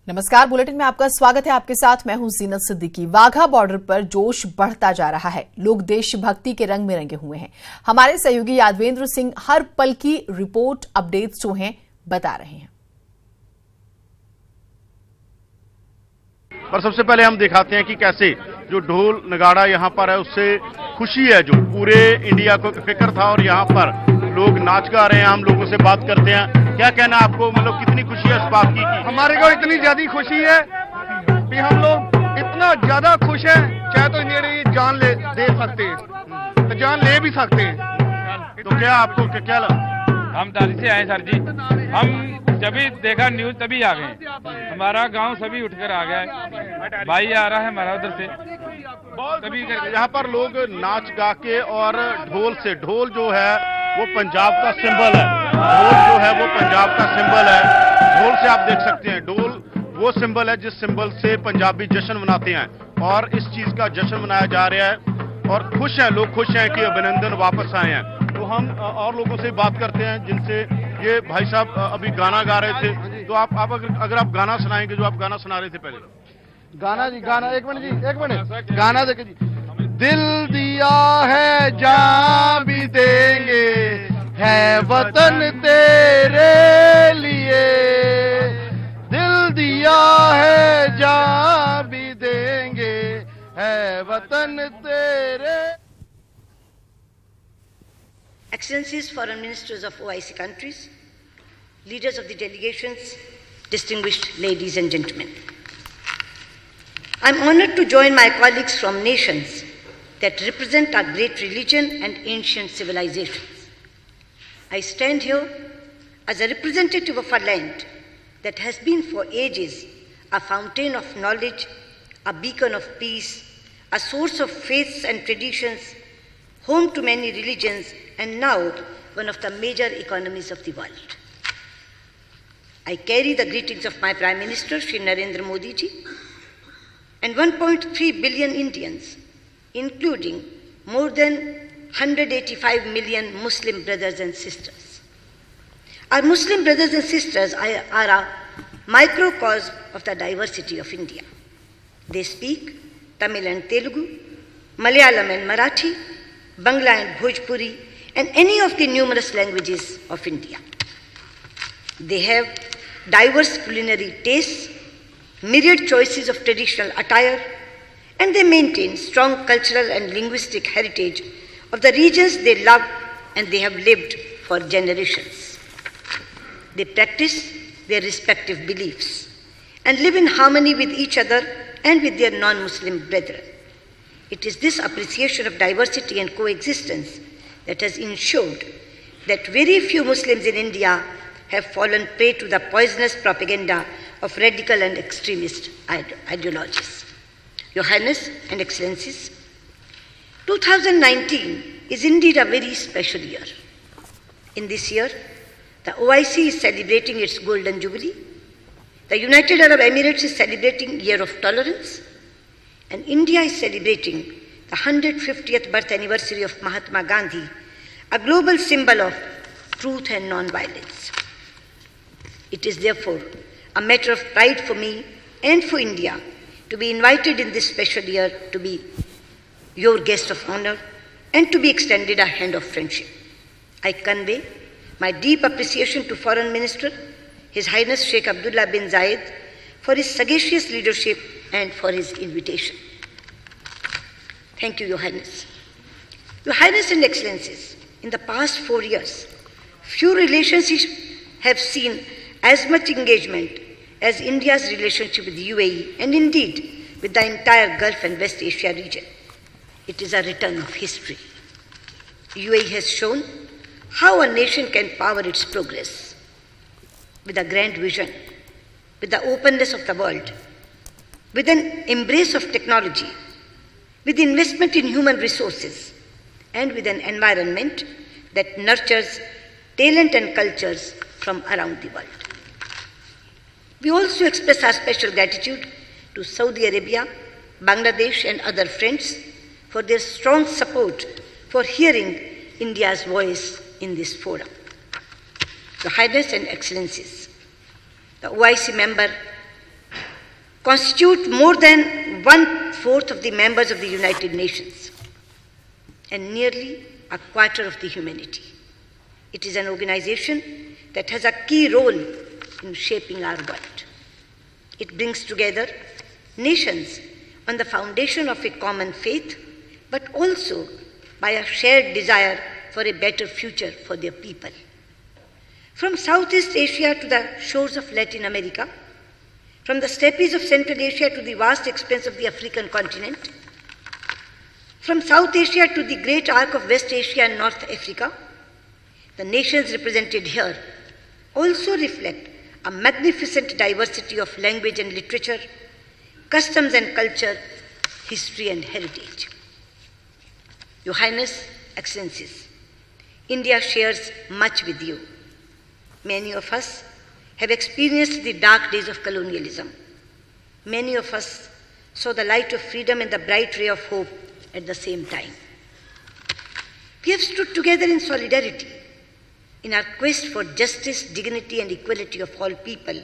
नमस्कार, बुलेटिन में आपका स्वागत है। आपके साथ मैं हूं जीनत सिद्दीकी। वाघा बॉर्डर पर जोश बढ़ता जा रहा है। लोग देशभक्ति के रंग में रंगे हुए हैं। हमारे सहयोगी यादवेंद्र सिंह हर पल की रिपोर्ट अपडेट्स जो हैं बता रहे हैं। पर सबसे पहले हम दिखाते हैं कि कैसे जो ढोल नगाड़ा यहाँ पर है उससे खुशी है, जो पूरे इंडिया को फिक्र था और यहाँ पर लोग नाच गा रहे हैं। हम लोगों से बात करते हैं, क्या कहना आपको, मतलब कितनी खुशी है इस बात की? हमारे को इतनी ज्यादा खुशी है कि हम लोग इतना ज्यादा खुश हैं, चाहे तो इंडिया जान दे सकते हैं, तो जान ले भी सकते हैं। तो क्या आपको क्या लगा? हम दादी से आए सर जी, हम जब भी देखा न्यूज तभी आ गए। हमारा गांव सभी उठकर आ गया। भाई आ रहा है हमारा उधर से तभी यहाँ पर लोग नाच गा के और ढोल से, ढोल जो है वो पंजाब का सिंबल है, ढोल जो है वो पंजाब का सिंबल है। ढोल से आप देख सकते हैं, ढोल वो सिंबल है जिस सिंबल से पंजाबी जश्न मनाते हैं और इस चीज का जश्न मनाया जा रहा है और खुश हैं लोग, खुश हैं कि अभिनंदन वापस आए हैं। तो हम और लोगों से बात करते हैं जिनसे, ये भाई साहब अभी गाना गा रहे थे, तो आप अगर आप गाना सुनाएंगे जो आप गाना सुना रहे थे पहले। गाना जी, गाना एक मिनट जी, एक मिनट गाना देखे जी। दिल दिया है जान भी देंगे, है वतन तेरे लिए। दिल दिया है जान भी देंगे, है वतन तेरे। Excellencies, foreign ministers of OIC countries, leaders of the delegations, distinguished ladies and gentlemen. I'm honored to join my colleagues from nations that represent our great religion and ancient civilizations. I stand here as a representative of a land that has been for ages a fountain of knowledge, a beacon of peace, a source of faiths and traditions, home to many religions, and now one of the major economies of the world. I carry the greetings of my Prime Minister, Shri Narendra Modi ji, and 1.3 billion Indians, including more than 185 million Muslim brothers and sisters. Our Muslim brothers and sisters are a microcosm of the diversity of India. They speak Tamil and Telugu, Malayalam and Marathi, Bangla and Bhojpuri, and any of the numerous languages of India. They have diverse culinary tastes, myriad choices of traditional attire, and they maintain strong cultural and linguistic heritage of the regions they love and they have lived for generations. They practice their respective beliefs and live in harmony with each other and with their non-Muslim brethren. It is this appreciation of diversity and coexistence that has ensured that very few Muslims in India have fallen prey to the poisonous propaganda of radical and extremist ideologies. Your Highness and Excellencies, 2019 is indeed a very special year. In this year, the OIC is celebrating its Golden Jubilee, the United Arab Emirates is celebrating Year of Tolerance, and India is celebrating the 150th birth anniversary of Mahatma Gandhi, a global symbol of truth and non-violence. It is therefore a matter of pride for me and for India to be invited in this special year to be your guest of honor and to be extended a hand of friendship. I convey my deep appreciation to Foreign Minister, His Highness Sheikh Abdullah bin Zayed, for his sagacious leadership and for his invitation. Thank you, Your Highness. Your Highness and Excellencies, in the past 4 years, few relationships have seen as much engagement as India's relationship with the UAE and indeed with the entire Gulf and West Asia region. It is a return of history. UAE has shown how a nation can power its progress with a grand vision, with the openness of the world, with an embrace of technology, with investment in human resources, and with an environment that nurtures talent and cultures from around the world. We also express our special gratitude to Saudi Arabia, Bangladesh, and other friends for their strong support for hearing India's voice in this forum. Your Highness and Excellencies, the OIC member constitute more than 1/4 of the members of the United Nations and nearly a quarter of the humanity. It is an organization that has a key role in shaping our world. It brings together nations on the foundation of a common faith, but also by a shared desire for a better future for their people. From Southeast Asia to the shores of Latin America, from the steppes of Central Asia to the vast expanse of the African continent, from South Asia to the great arc of West Asia and North Africa, the nations represented here also reflect a magnificent diversity of language and literature, customs and culture, history and heritage. Your Highness, Excellencies, India shares much with you. Many of us have experienced the dark days of colonialism. Many of us saw the light of freedom and the bright ray of hope at the same time. We have stood together in solidarity in our quest for justice, dignity, and equality of all people,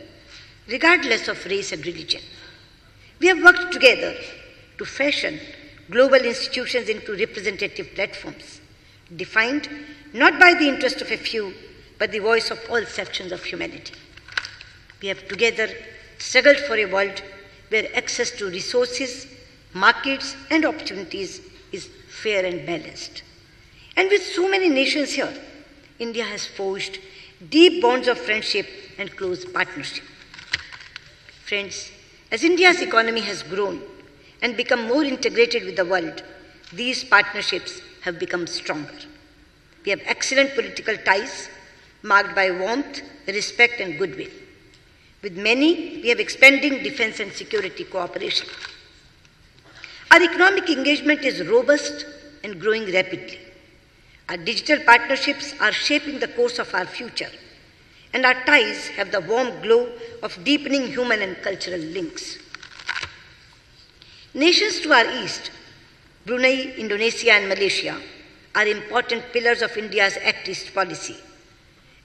regardless of race and religion. We have worked together to fashion global institutions into representative platforms, defined not by the interest of a few, but the voice of all sections of humanity. We have together struggled for a world where access to resources, markets, and opportunities is fair and balanced. And with so many nations here, India has forged deep bonds of friendship and close partnership. Friends, as India's economy has grown and become more integrated with the world, these partnerships have become stronger. We have excellent political ties marked by warmth, respect, and goodwill. With many, we have expanding defense and security cooperation. Our economic engagement is robust and growing rapidly. Our digital partnerships are shaping the course of our future, and our ties have the warm glow of deepening human and cultural links. Nations to our east, Brunei, Indonesia, and Malaysia, are important pillars of India's Act East policy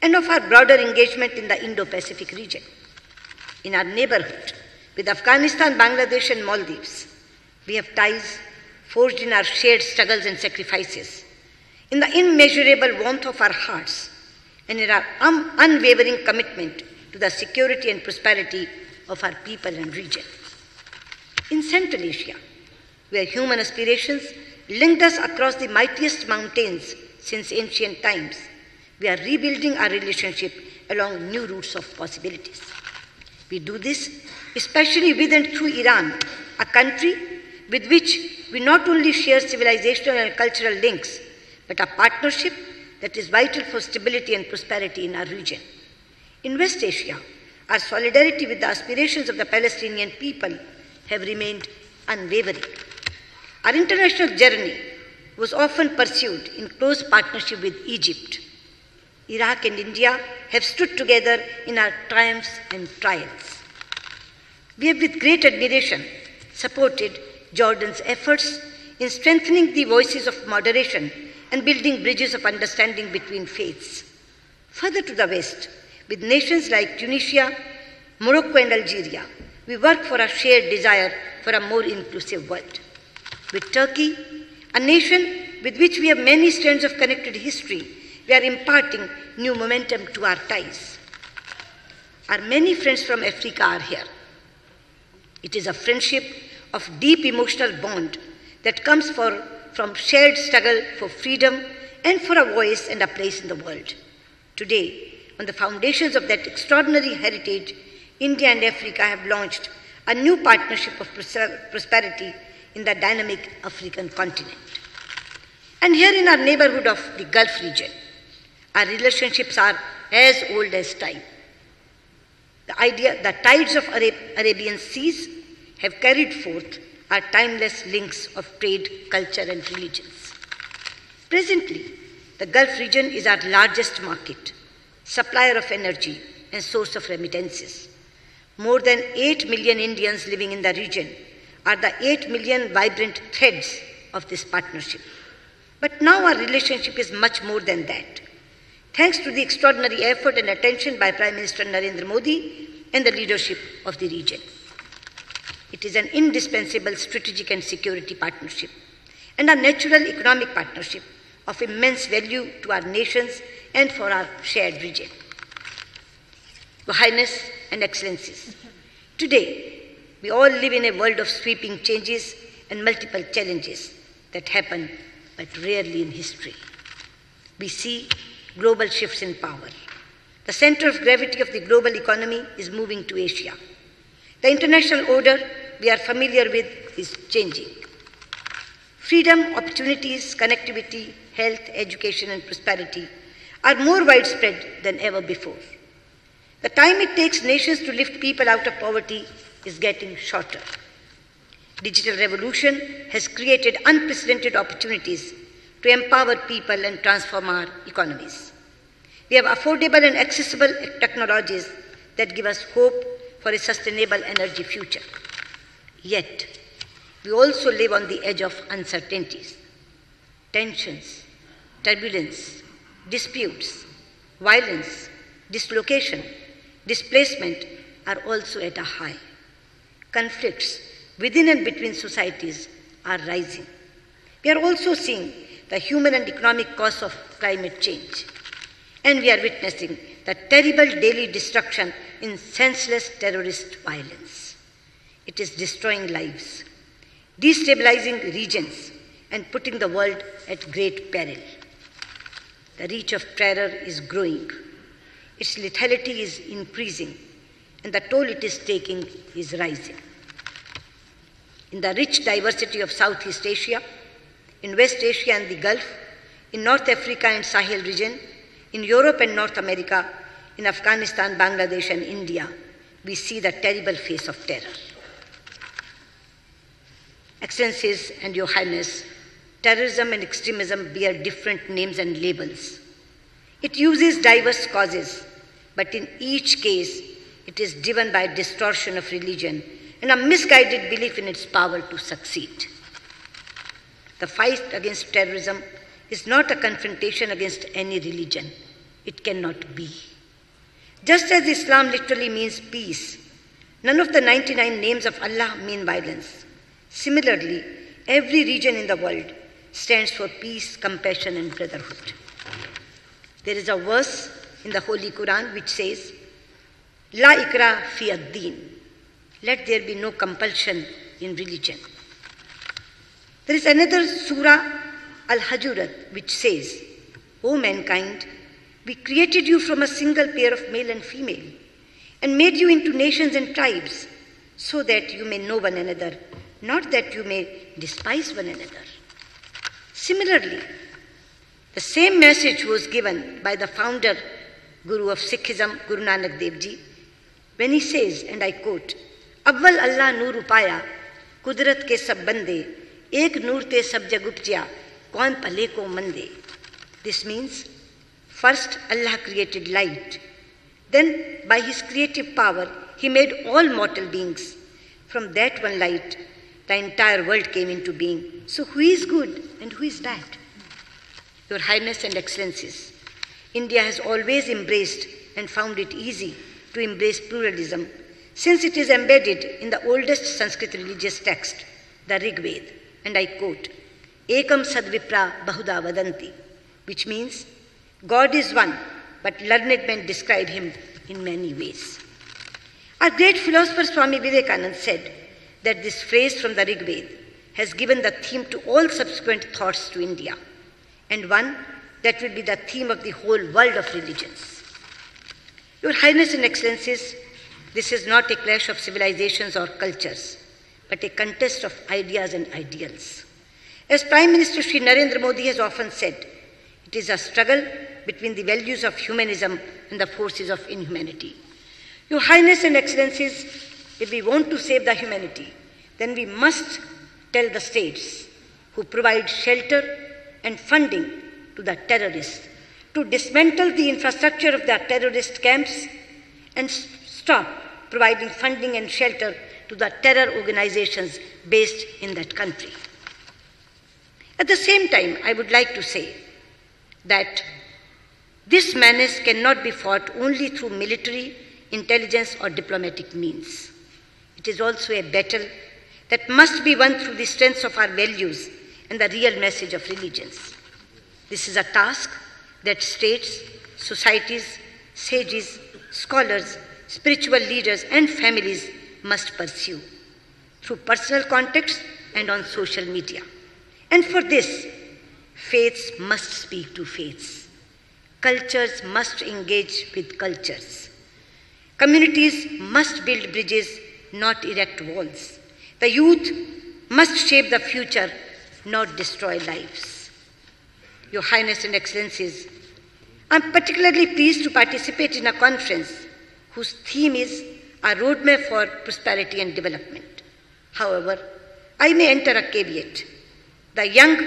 and of our broader engagement in the Indo-Pacific region. In our neighborhood, with Afghanistan, Bangladesh, and Maldives, we have ties forged in our shared struggles and sacrifices, in the immeasurable warmth of our hearts, and in our unwavering commitment to the security and prosperity of our people and region. In Central Asia, where human aspirations linked us across the mightiest mountains since ancient times, we are rebuilding our relationship along new routes of possibilities. We do this especially with and through Iran, a country with which we not only share civilizational and cultural links, but a partnership that is vital for stability and prosperity in our region. In West Asia, our solidarity with the aspirations of the Palestinian people have remained unwavering. Our international journey was often pursued in close partnership with Egypt. Iraq and India have stood together in our triumphs and trials. We have with great admiration supported Jordan's efforts in strengthening the voices of moderation and building bridges of understanding between faiths. Further to the west, with nations like Tunisia, Morocco, and Algeria, we work for a shared desire for a more inclusive world. With Turkey, a nation with which we have many strands of connected history, we are imparting new momentum to our ties. Our many friends from Africa are here. It is a friendship of deep emotional bond that comes from shared struggle for freedom and for a voice and a place in the world. Today, on the foundations of that extraordinary heritage, India and Africa have launched a new partnership of prosperity in the dynamic African continent. And here in our neighborhood of the Gulf region, our relationships are as old as time. The tides of Arabian seas have carried forth our timeless links of trade, culture, and religions. Presently, the Gulf region is our largest market, supplier of energy, and source of remittances. More than 8 million Indians living in the region are the 8 million vibrant threads of this partnership. But now our relationship is much more than that. Thanks to the extraordinary effort and attention by Prime Minister Narendra Modi and the leadership of the region. It is an indispensable strategic and security partnership and a natural economic partnership of immense value to our nations and for our shared region. Your Highness and Excellencies, today we all live in a world of sweeping changes and multiple challenges that happen but rarely in history. We see global shifts in power. The center of gravity of the global economy is moving to Asia. The international order we are familiar with is changing. Freedom, opportunities, connectivity, health, education, and prosperity are more widespread than ever before. The time it takes nations to lift people out of poverty is getting shorter. Digital revolution has created unprecedented opportunities to empower people and transform our economies. We have affordable and accessible technologies that give us hope for a sustainable energy future. Yet, we also live on the edge of uncertainties. Tensions, turbulence, disputes, violence, dislocation, displacement are also at a high. Conflicts within and between societies are rising. We are also seeing the human and economic costs of climate change. And we are witnessing the terrible daily destruction in senseless terrorist violence. It is destroying lives, destabilizing regions, and putting the world at great peril. The reach of terror is growing. Its lethality is increasing, and the toll it is taking is rising. In the rich diversity of Southeast Asia, in West Asia and the Gulf, in North Africa and Sahel region, in Europe and North America, in Afghanistan, Bangladesh and India, we see the terrible face of terror. Excellencies and Your Highness, terrorism and extremism bear different names and labels. It uses diverse causes, but in each case, it is driven by distortion of religion and a misguided belief in its power to succeed. The fight against terrorism is not a confrontation against any religion. It cannot be. Just as Islam literally means peace, none of the 99 names of Allah mean violence. Similarly, every region in the world stands for peace, compassion, and brotherhood. There is a verse in the Holy Quran which says, La ikra fi ad-din. Let there be no compulsion in religion. There is another surah, Al-Hujurat, which says, O mankind, we created you from a single pair of male and female, and made you into nations and tribes, so that you may know one another, not that you may despise one another. Similarly, the same message was given by the founder, Guru of Sikhism, Guru Nanak Dev Ji, when he says, and I quote, Awwal Allah noor upaya, kudrat ke sab bande, ek noor te sab jag upjya, kaun pale ko mande. This means, first Allah created light. Then, by His creative power, He made all mortal beings. From that one light, the entire world came into being. So who is good and who is bad? Your Highness and Excellencies, India has always embraced and found it easy to embrace pluralism, since it is embedded in the oldest Sanskrit religious text, the Rig Veda, and I quote, Ekam sadvipra bahuda vadanti, which means, God is one, but learned men describe Him in many ways. Our great philosopher Swami Vivekananda said that this phrase from the Rig Veda has given the theme to all subsequent thoughts to India, and one that will be the theme of the whole world of religions. Your Highness and Excellencies, this is not a clash of civilizations or cultures, but a contest of ideas and ideals. As Prime Minister Shri Narendra Modi has often said, it is a struggle between the values of humanism and the forces of inhumanity. Your Highness and Excellencies, if we want to save the humanity, then we must tell the states who provide shelter and funding to the terrorists to dismantle the infrastructure of the terrorist camps and stop providing funding and shelter to the terror organizations based in that country. At the same time, I would like to say that this menace cannot be fought only through military, intelligence, or diplomatic means. It is also a battle that must be won through the strength of our values and the real message of religions. This is a task that states, societies, sages, scholars, spiritual leaders, and families must pursue through personal contacts and on social media. And for this, faiths must speak to faiths. Cultures must engage with cultures. Communities must build bridges, not erect walls. The youth must shape the future, not destroy lives. Your Highness and Excellencies, I am particularly pleased to participate in a conference whose theme is a roadmap for prosperity and development. However, I may enter a caveat. The young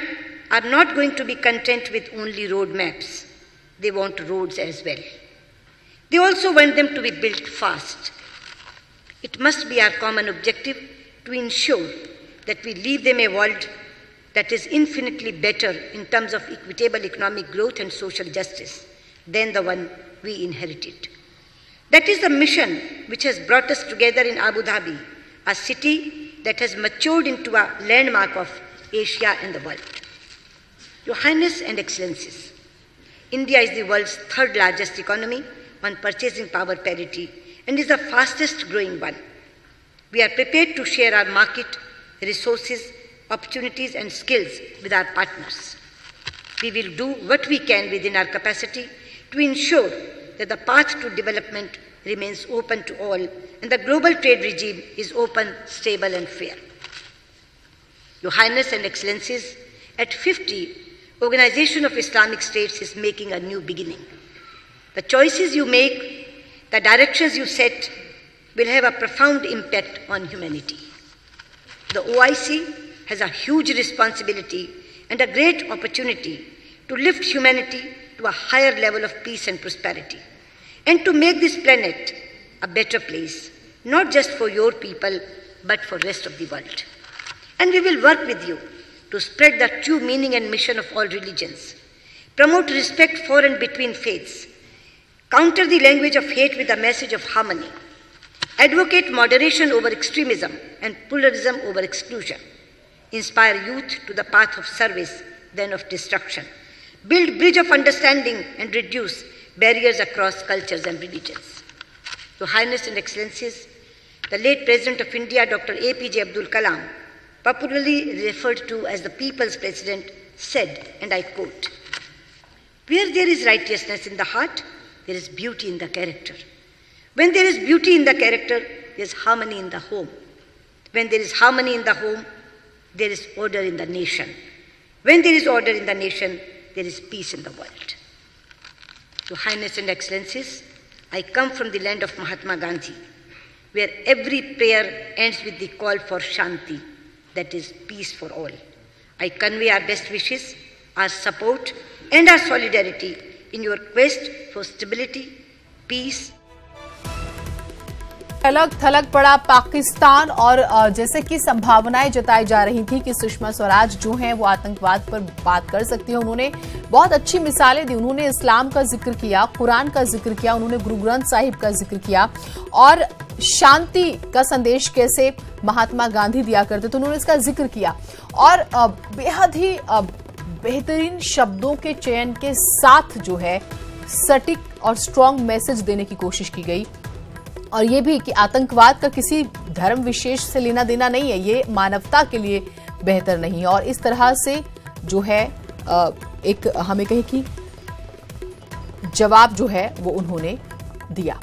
are not going to be content with only roadmaps. They want roads as well. They also want them to be built fast. It must be our common objective to ensure that we leave them a world that is infinitely better in terms of equitable economic growth and social justice than the one we inherited. That is the mission which has brought us together in Abu Dhabi, a city that has matured into a landmark of Asia and the world. Your Highness and Excellencies, India is the world's third largest economy on purchasing power parity and is the fastest growing one. We are prepared to share our market, resources, opportunities and skills with our partners. We will do what we can within our capacity to ensure that the path to development remains open to all and the global trade regime is open, stable and fair. Your Highness and Excellencies, at 50, Organization of Islamic States is making a new beginning. The choices you make, the directions you set, will have a profound impact on humanity. The OIC has a huge responsibility and a great opportunity to lift humanity to a higher level of peace and prosperity, and to make this planet a better place, not just for your people, but for the rest of the world. And we will work with you to spread the true meaning and mission of all religions, promote respect for and between faiths, counter the language of hate with a message of harmony, advocate moderation over extremism and pluralism over exclusion, inspire youth to the path of service than of destruction, build bridge of understanding and reduce barriers across cultures and religions. Your Highness and Excellencies, the late President of India, Dr. APJ Abdul Kalam, popularly referred to as the People's President, said, and I quote, "Where there is righteousness in the heart, there is beauty in the character. When there is beauty in the character, there is harmony in the home. When there is harmony in the home, there is order in the nation. When there is order in the nation, there is peace in the world." Your Highness and Excellencies, I come from the land of Mahatma Gandhi, where every prayer ends with the call for Shanti, that is peace for all. I convey our best wishes, our support and our solidarity in your quest for stability, peace. अलग थलग पड़ा पाकिस्तान और जैसे कि संभावनाएं जताई जा रही थी कि सुषमा स्वराज जो हैं वो आतंकवाद पर बात कर सकती हैं। उन्होंने बहुत अच्छी मिसालें दी। उन्होंने इस्लाम का जिक्र किया, कुरान का जिक्र किया, उन्होंने गुरु ग्रंथ साहिब का जिक्र किया और शांति का संदेश कैसे महात्मा गांधी दिया करते तो उन्होंने इसका जिक्र किया और बेहद ही बेहतरीन शब्दों के चयन के साथ जो है सटीक और स्ट्रांग मैसेज देने की कोशिश की गई और ये भी कि आतंकवाद का किसी धर्म विशेष से लेना देना नहीं है, ये मानवता के लिए बेहतर नहीं है और इस तरह से जो है एक हमें कहें कि जवाब जो है वो उन्होंने दिया।